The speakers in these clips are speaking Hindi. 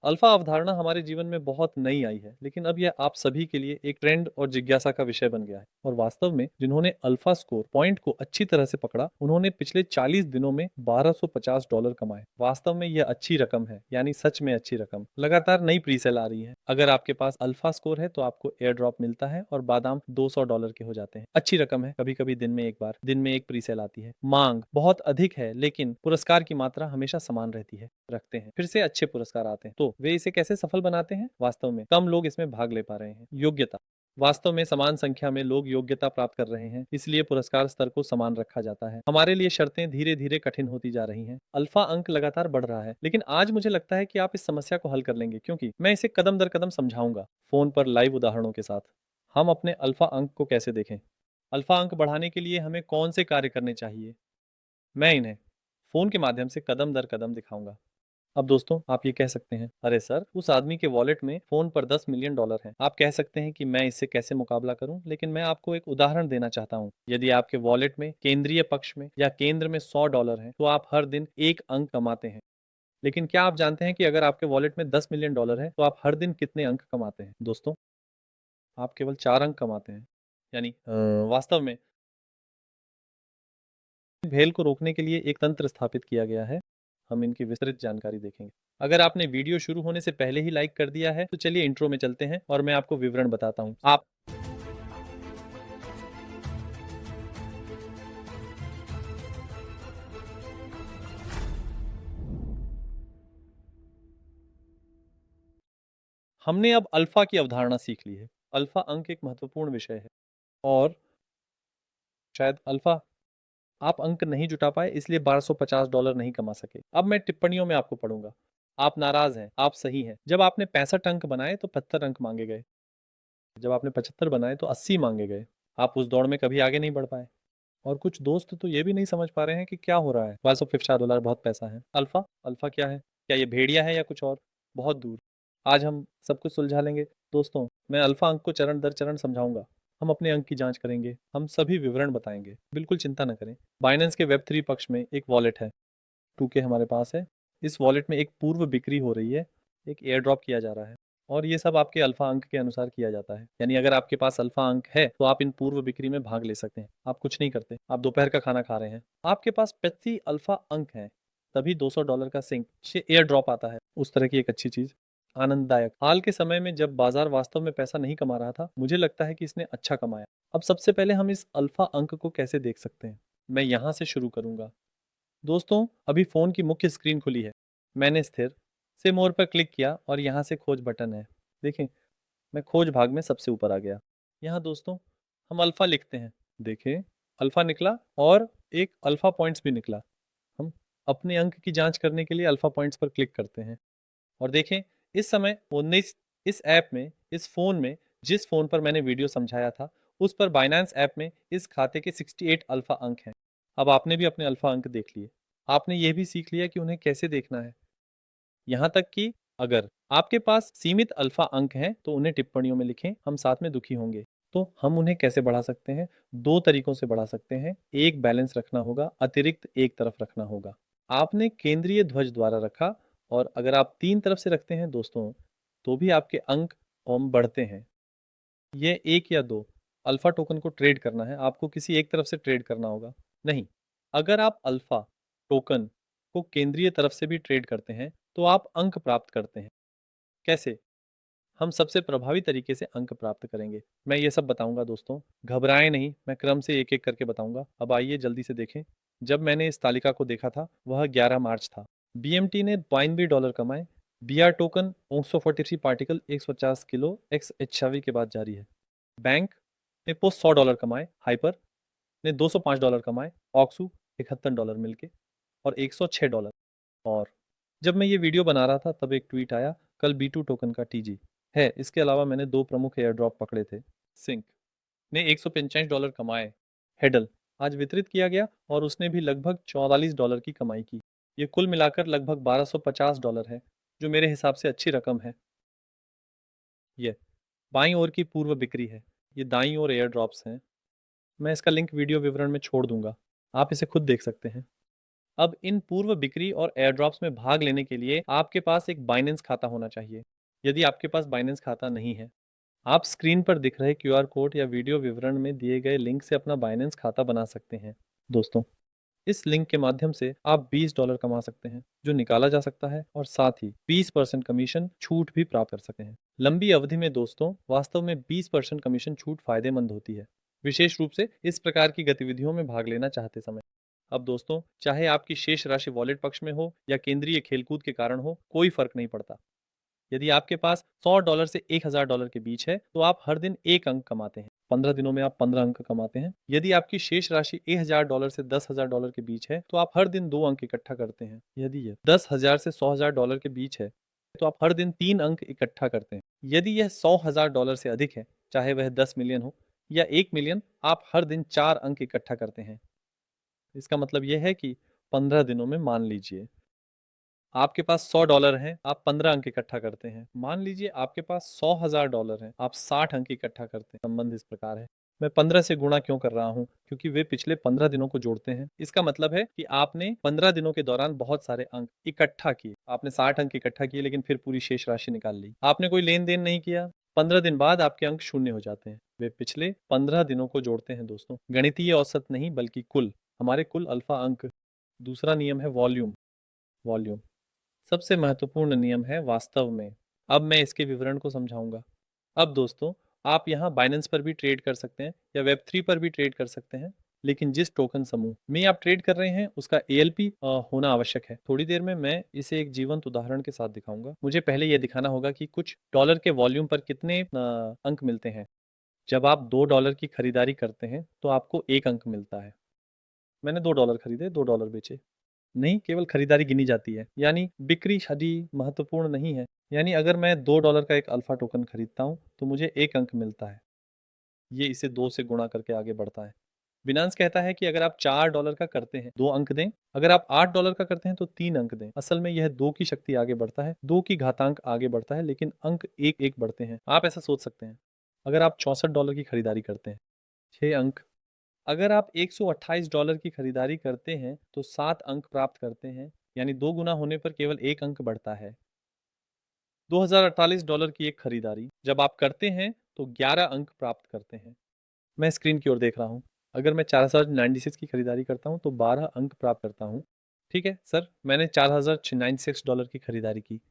अल्फा अवधारणा हमारे जीवन में बहुत नई आई है, लेकिन अब यह आप सभी के लिए एक ट्रेंड और जिज्ञासा का विषय बन गया है। और वास्तव में जिन्होंने अल्फा स्कोर पॉइंट को अच्छी तरह से पकड़ा, उन्होंने पिछले 40 दिनों में $1250 कमाए। वास्तव में यह अच्छी रकम है, यानी सच में अच्छी रकम। लगातार नई प्रीसेल आ रही है। अगर आपके पास अल्फा स्कोर है तो आपको एयर ड्रॉप मिलता है और बादाम $200 के हो जाते हैं। अच्छी रकम है। कभी कभी दिन में एक प्रीसेल आती है। मांग बहुत अधिक है, लेकिन पुरस्कार की मात्रा हमेशा समान रहती है। रखते हैं, फिर से अच्छे पुरस्कार आते हैं। तो वे इसे कैसे सफल बनाते हैं? वास्तव में कम लोग इसमें भाग ले पा रहे हैं। योग्यता, वास्तव में समान संख्या में लोग योग्यता प्राप्त कर रहे हैं, इसलिए पुरस्कार स्तर को समान रखा जाता है। हमारे लिए शर्तें धीरे धीरे कठिन होती जा रही हैं। अल्फा अंक लगातार बढ़ रहा है, लेकिन आज मुझे लगता है कि आप इस समस्या को हल कर लेंगे, क्योंकि मैं इसे कदम दर कदम समझाऊंगा, फोन पर लाइव उदाहरणों के साथ। हम अपने अल्फा अंक को कैसे देखें? अल्फा अंक बढ़ाने के लिए हमें कौन से कार्य करने चाहिए? मैं इन्हें फोन के माध्यम से कदम दर कदम दिखाऊंगा। अब दोस्तों, आप ये कह सकते हैं, अरे सर, उस आदमी के वॉलेट में फोन पर $10 मिलियन है। आप कह सकते हैं कि मैं इससे कैसे मुकाबला करूं, लेकिन मैं आपको एक उदाहरण देना चाहता हूं। यदि आपके वॉलेट में केंद्रीय पक्ष में या केंद्र में $100 है, तो आप हर दिन एक अंक कमाते हैं। लेकिन क्या आप जानते हैं कि अगर आपके वॉलेट में $10 मिलियन है, तो आप हर दिन कितने अंक कमाते हैं? दोस्तों, आप केवल 4 अंक कमाते हैं। यानी वास्तव में भेल को रोकने के लिए एक तंत्र स्थापित किया गया है। हम इनकी विस्तृत जानकारी देखेंगे। अगर आपने वीडियो शुरू होने से पहले ही लाइक कर दिया है, तो चलिए इंट्रो में चलते हैं और मैं आपको विवरण बताता हूँ। आप हमने अब अल्फा की अवधारणा सीख ली है। अल्फा अंक एक महत्वपूर्ण विषय है, और शायद अल्फा आप अंक नहीं जुटा पाए, इसलिए $1250 नहीं कमा सके। अब मैं टिप्पणियों में आपको पढ़ूंगा। आप नाराज हैं, आप सही हैं। जब आपने 65 अंक बनाए तो 75 अंक मांगे गए। जब आपने 75 बनाए तो 80 मांगे गए। आप उस दौड़ में कभी आगे नहीं बढ़ पाए। और कुछ दोस्त तो ये भी नहीं समझ पा रहे हैं कि क्या हो रहा है। $1250 बहुत पैसा है। अल्फा अल्फा क्या है? क्या ये भेड़िया है या कुछ और? बहुत दूर। आज हम सब कुछ सुलझा लेंगे। दोस्तों, मैं अल्फा अंक को चरण दर चरण समझाऊंगा। हम अपने अंक की जांच करेंगे, हम सभी विवरण बताएंगे। बिल्कुल चिंता न करें। बाइनेंस के वेब 3 पक्ष में एक वॉलेट है, 2K हमारे पास है। इस वॉलेट में एक पूर्व बिक्री हो रही है, एक एयर ड्रॉप किया जा रहा है, और ये सब आपके अल्फा अंक के अनुसार किया जाता है। यानी अगर आपके पास अल्फा अंक है तो आप इन पूर्व बिक्री में भाग ले सकते हैं। आप कुछ नहीं करते, आप दोपहर का खाना खा रहे हैं, आपके पास 35 अल्फा अंक हैं, तभी $200 का सिंक से एयर ड्रॉप आता है। उस तरह की एक अच्छी चीज, आनंददायक। हाल के समय में जब बाजार वास्तव में पैसा नहीं कमा रहा था, मुझे लगता है कि इसने अच्छा कमाया। अब सबसे पहले हम इस अल्फा अंक को कैसे देख सकते हैं? मैं यहाँ से शुरू करूंगा। दोस्तों, अभी फ़ोन की मुख्य स्क्रीन खुली है। मैंने स्थिर से मोर पर क्लिक किया और यहाँ से खोज बटन है। देखें, मैं खोज भाग में सबसे ऊपर आ गया। यहाँ दोस्तों, हम अल्फ़ा लिखते हैं। देखें, अल्फ़ा निकला और एक अल्फ़ा पॉइंट्स भी निकला। हम अपने अंक की जांच करने के लिए अल्फ़ा पॉइंट्स पर क्लिक करते हैं और देखें, इस समय 19 इस ऐप में, इस फ़ोन में, जिस फ़ोन पर मैंने वीडियो समझाया था, उस पर बाइनेंस ऐप में इस खाते के 68 अल्फ़ा अंक हैं। अब आपने भी अपने अल्फ़ा अंक देख लिए। आपने ये भी सीख लिया कि उन्हें कैसे देखना है। यहाँ तक कि अगर आपके पास सीमित अल्फ़ा अंक हैं, तो उन्हें टिप्पणियों में लिखें, हम साथ में दुखी होंगे। तो हम उन्हें कैसे बढ़ा सकते हैं? 2 तरीकों से बढ़ा सकते हैं। एक बैलेंस रखना होगा, अतिरिक्त एक तरफ रखना होगा। आपने केंद्रीय ध्वज द्वारा रखा, और अगर आप 3 तरफ से रखते हैं दोस्तों, तो भी आपके अंक बढ़ते हैं। ये 1 या 2 अल्फ़ा टोकन को ट्रेड करना है, आपको किसी एक तरफ से ट्रेड करना होगा। नहीं, अगर आप अल्फ़ा टोकन को केंद्रीय तरफ से भी ट्रेड करते हैं, तो आप अंक प्राप्त करते हैं। कैसे? हम सबसे प्रभावी तरीके से अंक प्राप्त करेंगे। मैं ये सब बताऊंगा दोस्तों, घबराएं नहीं, मैं क्रम से एक एक करके बताऊंगा। अब आइए जल्दी से देखें। जब मैंने इस तालिका को देखा था, वह 11 मार्च था। BMT ने $92 कमाए। BR token 543 particle 150 kilo x HV के बाद जारी है। बैंक ने पोस्ट $100 कमाए। हाइपर ने $205 कमाए। ऑक्सू $71 मिलके, और $106। और जब मैं ये वीडियो बना रहा था, तब एक ट्वीट आया, कल B2 टोकन का TG है। इसके अलावा मैंने 2 प्रमुख एयर ड्रॉप पकड़े थे। सिंक ने $145 कमाए। हेडल आज वितरित किया गया और उसने भी लगभग $44 की कमाई की। ये कुल मिलाकर लगभग $1250 है, जो मेरे हिसाब से अच्छी रकम है। ये बाईं ओर की पूर्व बिक्री है। ये दाईं ओर एयर ड्रॉप्स हैं। मैं इसका लिंक वीडियो विवरण में छोड़ दूंगा, आप इसे खुद देख सकते हैं। अब इन पूर्व बिक्री और एयरड्रॉप्स में भाग लेने के लिए आपके पास एक बाइनेंस खाता होना चाहिए। यदि आपके पास बाइनेंस खाता नहीं है, आप स्क्रीन पर दिख रहे क्यूआर कोड या वीडियो विवरण में दिए गए लिंक से अपना बाइनेंस खाता बना सकते हैं। दोस्तों, इस लिंक के माध्यम से आप $20 कमा सकते हैं, जो निकाला जा सकता है, और साथ ही 20% कमीशन छूट भी प्राप्त कर सकते हैं। लंबी अवधि में दोस्तों, वास्तव में 20% कमीशन छूट फायदेमंद होती है, विशेष रूप से इस प्रकार की गतिविधियों में भाग लेना चाहते समय। अब दोस्तों, चाहे आपकी शेष राशि वॉलेट पक्ष में हो या केंद्रीय खेलकूद के कारण हो, कोई फर्क नहीं पड़ता। यदि आपके पास $100 से $1000 के बीच है, तो आप हर दिन एक अंक कमाते हैं। 15 दिनों में आप 15 अंक कमाते हैं। यदि आपकी शेष राशि $1000 से $10,000 के बीच है, तो आप हर दिन 2 अंक इकट्ठा करते हैं। यदि यह 10,000 से $100,000 के बीच है, तो आप हर दिन 3 अंक इकट्ठा करते हैं। यदि यह $100,000 से अधिक है, चाहे वह 10 मिलियन हो या 1 मिलियन, आप हर दिन 4 अंक इकट्ठा करते हैं। इसका मतलब यह है कि 15 दिनों में मान लीजिए आपके पास $100 हैं, आप 15 अंक इकट्ठा करते हैं। मान लीजिए आपके पास $100,000 हैं, आप 60 अंक इकट्ठा करते हैं। संबंध इस प्रकार है। मैं 15 से गुणा क्यों कर रहा हूँ? क्योंकि वे पिछले 15 दिनों को जोड़ते हैं। इसका मतलब है कि आपने 15 दिनों के दौरान बहुत सारे अंक इकट्ठा किए। आपने 60 अंक इकट्ठा किए, लेकिन फिर पूरी शेष राशि निकाल ली। आपने कोई लेन देन नहीं किया। 15 दिन बाद आपके अंक शून्य हो जाते हैं। वे पिछले 15 दिनों को जोड़ते हैं दोस्तों। गणितीय औसत नहीं, बल्कि कुल, हमारे कुल अल्फा अंक। दूसरा नियम है वॉल्यूम। वॉल्यूम सबसे महत्वपूर्ण नियम है वास्तव में। अब मैं इसके विवरण को समझाऊंगा। अब दोस्तों, आप यहाँ बाइनेंस पर भी ट्रेड कर सकते हैं या वेब3 पर भी ट्रेड कर सकते हैं, लेकिन जिस टोकन समूह में आप ट्रेड कर रहे हैं उसका ALP होना आवश्यक है। थोड़ी देर में मैं इसे एक जीवंत उदाहरण के साथ दिखाऊंगा। मुझे पहले यह दिखाना होगा कि कुछ डॉलर के वॉल्यूम पर कितने अंक मिलते हैं। जब आप $2 की खरीदारी करते हैं तो आपको 1 अंक मिलता है। मैंने $2 खरीदे, $2 बेचे। नहीं, केवल खरीदारी गिनी जाती है, यानी बिक्री शादी महत्वपूर्ण नहीं है। यानी अगर मैं $2 का एक अल्फा टोकन खरीदता हूँ तो मुझे 1 अंक मिलता है। ये इसे 2 से गुणा करके आगे बढ़ता है। बिनांस कहता है कि अगर आप $4 का करते हैं 2 अंक दें, अगर आप $8 का करते हैं तो 3 अंक दें। असल में यह 2 की शक्ति आगे बढ़ता है, 2 की घातांक आगे बढ़ता है, लेकिन अंक एक एक बढ़ते हैं। आप ऐसा सोच सकते हैं। अगर आप $64 की खरीदारी करते हैं, 6 अंक। अगर आप $128 की खरीदारी करते हैं तो 7 अंक प्राप्त करते हैं, यानी 2 गुना होने पर केवल 1 अंक बढ़ता है। $2048 की एक खरीदारी जब आप करते हैं तो 11 अंक प्राप्त करते हैं। मैं स्क्रीन की ओर देख रहा हूँ। अगर मैं 4096 की खरीदारी करता हूँ तो 12 अंक प्राप्त करता हूँ। ठीक है सर, मैंने $4096 की खरीदारी की।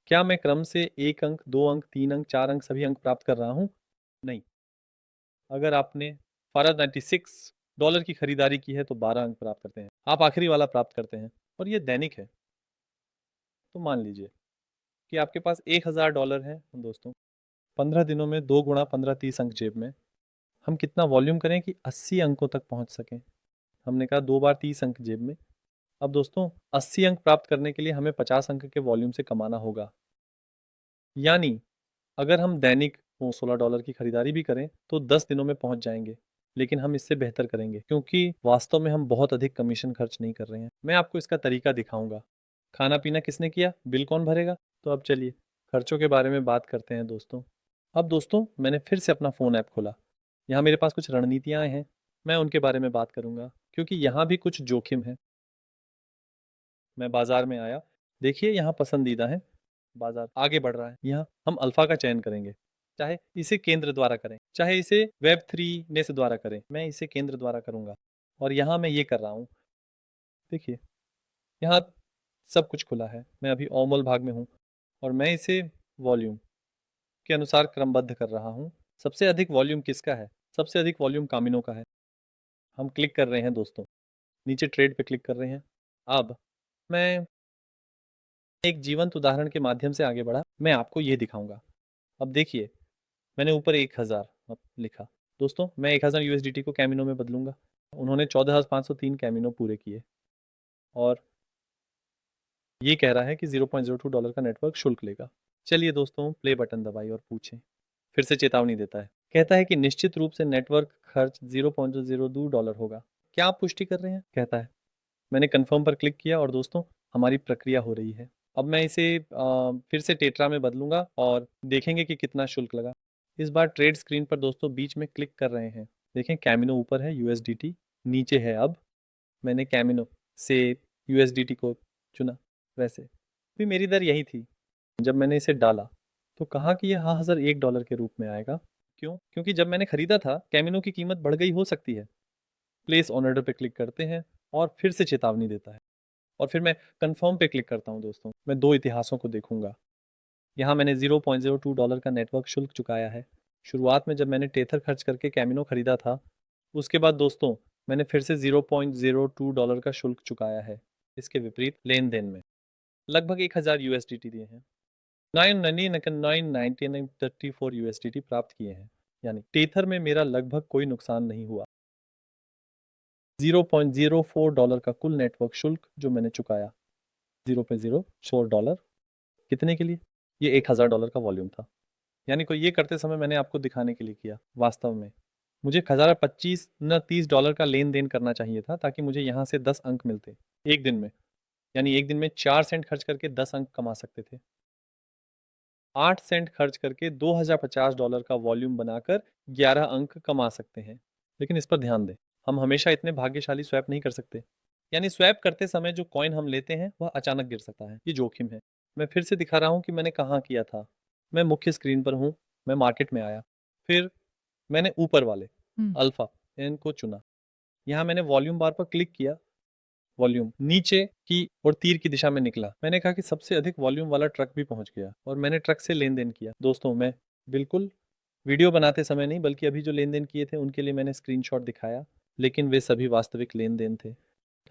क्या मैं क्रम से 1 अंक, 2 अंक, 3 अंक, 4 अंक, सभी अंक प्राप्त कर रहा हूँ? नहीं। अगर आपने $496 की खरीदारी की है तो 12 अंक प्राप्त करते हैं। आप आखिरी वाला प्राप्त करते हैं, और ये दैनिक है। तो मान लीजिए कि आपके पास $1000 है दोस्तों। 15 दिनों में 2 गुणा 15, 30 अंक जेब में। हम कितना वॉल्यूम करें कि 80 अंकों तक पहुंच सकें? हमने कहा 2 बार 30 अंक जेब में। अब दोस्तों, 80 अंक प्राप्त करने के लिए हमें 50 अंक के वॉल्यूम से कमाना होगा। यानी अगर हम दैनिक वो $16 की खरीदारी भी करें तो 10 दिनों में पहुंच जाएंगे। लेकिन हम इससे बेहतर करेंगे, क्योंकि वास्तव में हम बहुत अधिक कमीशन खर्च नहीं कर रहे हैं। मैं आपको इसका तरीका दिखाऊंगा। खाना पीना किसने किया, बिल कौन भरेगा? तो अब चलिए खर्चों के बारे में बात करते हैं दोस्तों। अब दोस्तों, मैंने फिर से अपना फ़ोन ऐप खोला। यहाँ मेरे पास कुछ रणनीतियाँ हैं। मैं उनके बारे में बात करूंगा, क्योंकि यहाँ भी कुछ जोखिम है। मैं बाजार में आया। देखिए, यहाँ पसंदीदा है। बाजार आगे बढ़ रहा है। यहाँ हम अल्फा का चयन करेंगे। चाहे इसे केंद्र द्वारा करें, चाहे इसे वेब3 नेस द्वारा करें, मैं इसे केंद्र द्वारा करूंगा। और यहाँ मैं ये कर रहा हूँ। देखिए, यहाँ सब कुछ खुला है। मैं अभी ऑमल भाग में हूँ और मैं इसे वॉल्यूम के अनुसार क्रमबद्ध कर रहा हूँ। सबसे अधिक वॉल्यूम किसका है? सबसे अधिक वॉल्यूम कामिनो का है। हम क्लिक कर रहे हैं दोस्तों, नीचे ट्रेड पे क्लिक कर रहे हैं। अब मैं एक जीवंत उदाहरण के माध्यम से आगे बढ़ा। मैं आपको ये दिखाऊंगा। अब देखिए, मैंने ऊपर 1000 लिखा। दोस्तों, मैं 1000 USDT को कैमिनो में बदलूंगा। उन्होंने 14,503 कैमिनो पूरे किए, और ये कह रहा है कि $0.02 का नेटवर्क शुल्क लेगा। चलिए दोस्तों, प्ले बटन दबाइए और पूछें। फिर से चेतावनी देता है। कहता है कि निश्चित रूप से नेटवर्क खर्च $0.02 होगा। क्या आप पुष्टि कर रहे हैं? कहता है। मैंने कंफर्म पर क्लिक किया और दोस्तों, हमारी प्रक्रिया हो रही है। अब मैं इसे फिर से टेट्रा में बदलूंगा और देखेंगे कि कितना शुल्क लगा। इस बार ट्रेड स्क्रीन पर दोस्तों बीच में क्लिक कर रहे हैं। देखें, कैमिनो ऊपर है, USDT नीचे है। अब मैंने कैमिनो से USDT को चुना। वैसे भी मेरी दर यही थी। जब मैंने इसे डाला तो कहा कि यह हज़र $1 के रूप में आएगा। क्यों? क्योंकि जब मैंने खरीदा था कैमिनो की कीमत बढ़ गई हो सकती है। प्लेस ऑन ऑर्डर पे क्लिक करते हैं और फिर से चेतावनी देता है और फिर मैं कंफर्म पे क्लिक करता हूँ। दोस्तों, मैं दो इतिहासों को देखूंगा। यहाँ मैंने $0.02 का नेटवर्क शुल्क चुकाया है। शुरुआत में जब मैंने टेथर खर्च करके कैमिनो खरीदा था, उसके बाद दोस्तों मैंने फिर से $0.02 का शुल्क चुकाया है। इसके विपरीत लेन देन में लगभग 1000 USDT दिए हैं। 999,934 USDT प्राप्त किए हैं। यानी टेथर में मेरा लगभग कोई नुकसान नहीं हुआ। $0.04 का कुल नेटवर्क शुल्क जो मैंने चुकाया, $0.04 कितने के लिए? ये $1000 का वॉल्यूम था। यानी कोई ये करते समय मैंने आपको दिखाने के लिए किया। वास्तव में मुझे 1025 न $30 का लेन देन करना चाहिए था ताकि मुझे यहाँ से 10 अंक मिलते एक दिन में। यानी एक दिन में 4 सेंट खर्च करके 10 अंक कमा सकते थे। 8 सेंट खर्च करके $2050 का वॉल्यूम बनाकर 11 अंक कमा सकते हैं। लेकिन इस पर ध्यान दें, हम हमेशा इतने भाग्यशाली स्वैप नहीं कर सकते। यानी स्वैप करते समय जो कॉइन हम लेते हैं वह अचानक गिर सकता है। ये जोखिम है। मैं फिर से दिखा रहा हूँ कि मैंने कहाँ किया था। मैं मुख्य स्क्रीन पर हूँ। मैं मार्केट में आया। फिर मैंने ऊपर वाले अल्फा एन को चुना। यहाँ मैंने वॉल्यूम बार पर क्लिक किया। वॉल्यूम नीचे की और तीर की दिशा में निकला। मैंने कहा कि सबसे अधिक वॉल्यूम वाला ट्रक भी पहुंच गया और मैंने ट्रक से लेन देन किया। दोस्तों, मैं बिल्कुल वीडियो बनाते समय नहीं बल्कि अभी जो लेन देन किए थे उनके लिए मैंने स्क्रीनशॉट दिखाया, लेकिन वे सभी वास्तविक लेन देन थे।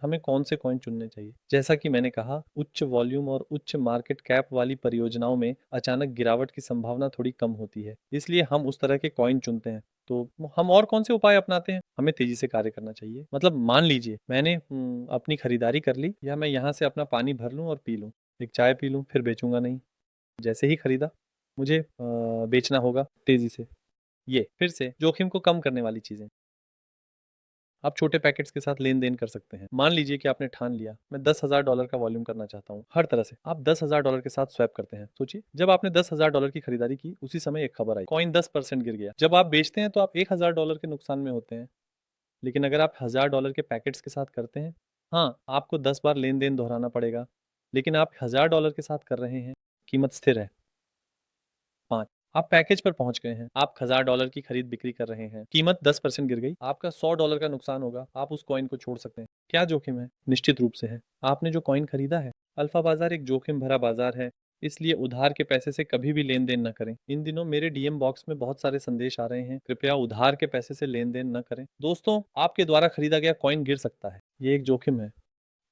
हमें कौन से कॉइन चुनने चाहिए? जैसा कि मैंने कहा, उच्च वॉल्यूम और उच्च मार्केट कैप वाली परियोजनाओं में अचानक गिरावट की संभावना थोड़ी कम होती है, इसलिए हम उस तरह के कॉइन चुनते हैं। तो हम और कौन से उपाय अपनाते हैं? हमें तेजी से कार्य करना चाहिए। मतलब मान लीजिए मैंने अपनी खरीदारी कर ली, या मैं यहाँ से अपना पानी भर लूँ और पी लूँ, एक चाय पी लूँ, फिर बेचूंगा नहीं। जैसे ही खरीदा मुझे बेचना होगा तेजी से। ये फिर से जोखिम को कम करने वाली चीजें। आप छोटे पैकेट्स के साथ लेन देन कर सकते हैं। मान लीजिए कि आपने ठान लिया, मैं $10,000 का वॉल्यूम करना चाहता हूँ हर तरह से। आप $10,000 के साथ स्वैप करते हैं। सोचिए, जब आपने $10,000 की खरीदारी की उसी समय एक खबर आई, कॉइन 10% गिर गया। जब आप बेचते हैं तो आप $1,000 के नुकसान में होते हैं। लेकिन अगर आप $1000 के पैकेट्स के साथ करते हैं, हाँ, आपको 10 बार लेन देन दोहराना पड़ेगा, लेकिन आप $1000 के साथ कर रहे हैं। कीमत स्थिर है। 5, आप पैकेज पर पहुंच गए हैं। आप $1000 की खरीद बिक्री कर रहे हैं। कीमत 10% गिर गई। आपका $100 का नुकसान होगा। आप उस कॉइन को छोड़ सकते हैं। क्या जोखिम है? निश्चित रूप से है। आपने जो कॉइन खरीदा है। अल्फा बाजार एक जोखिम भरा बाजार है, इसलिए उधार के पैसे से कभी भी लेन देन न करें। इन दिनों मेरे डीएम बॉक्स में बहुत सारे संदेश आ रहे हैं, कृपया उधार के पैसे से लेन देन न करें। दोस्तों, आपके द्वारा खरीदा गया कॉइन गिर सकता है। ये एक जोखिम है।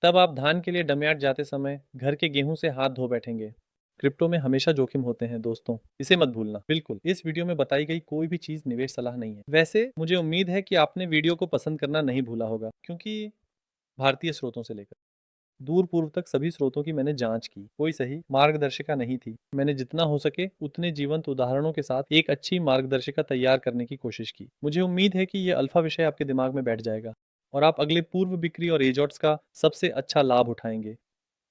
तब आप धान के लिए डमयार्ड जाते समय घर के गेहूं से हाथ धो बैठेंगे। क्रिप्टो में हमेशा जोखिम होते हैं दोस्तों, इसे मत भूलना। बिल्कुल, इस वीडियो में बताई गई कोई भी चीज निवेश सलाह नहीं है। वैसे मुझे उम्मीद है कि आपने वीडियो को पसंद करना नहीं भूला होगा, क्योंकि भारतीय स्रोतों से लेकर दूर पूर्व तक सभी स्रोतों की मैंने जांच की। कोई सही मार्गदर्शिका नहीं थी। मैंने जितना हो सके उतने जीवंत उदाहरणों के साथ एक अच्छी मार्गदर्शिका तैयार करने की कोशिश की। मुझे उम्मीद है कि ये अल्फा विषय आपके दिमाग में बैठ जाएगा और आप अगले पूर्व बिक्री और एजॉट्स का सबसे अच्छा लाभ उठाएंगे।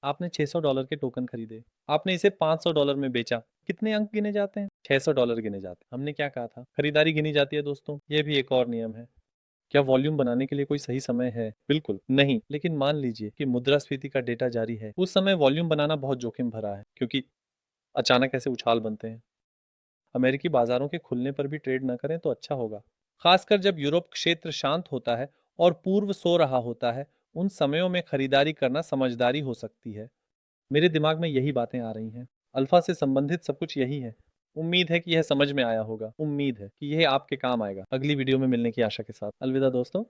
आपने $600 के टोकन खरीदे। आपने इसे $500 में बेचा। कितने अंक गिने जाते हैं? $600 गिने जाते हैं। हमने क्या कहा था? खरीदारी गिनी जाती है दोस्तों। ये भी एक और नियम है। क्या वॉल्यूम बनाने के लिए कोई सही समय है? बिल्कुल नहीं। लेकिन मान लीजिए कि मुद्रास्फीति का डेटा जारी है। उस समय वॉल्यूम बनाना बहुत जोखिम भरा है, क्योंकि अचानक ऐसे उछाल बनते हैं। अमेरिकी बाजारों के खुलने पर भी ट्रेड न करें तो अच्छा होगा। खासकर जब यूरोप क्षेत्र शांत होता है और पूर्व सो रहा होता है, उन समयों में खरीदारी करना समझदारी हो सकती है। मेरे दिमाग में यही बातें आ रही हैं। अल्फा से संबंधित सब कुछ यही है। उम्मीद है कि यह समझ में आया होगा। उम्मीद है कि यह आपके काम आएगा। अगली वीडियो में मिलने की आशा के साथ अलविदा दोस्तों।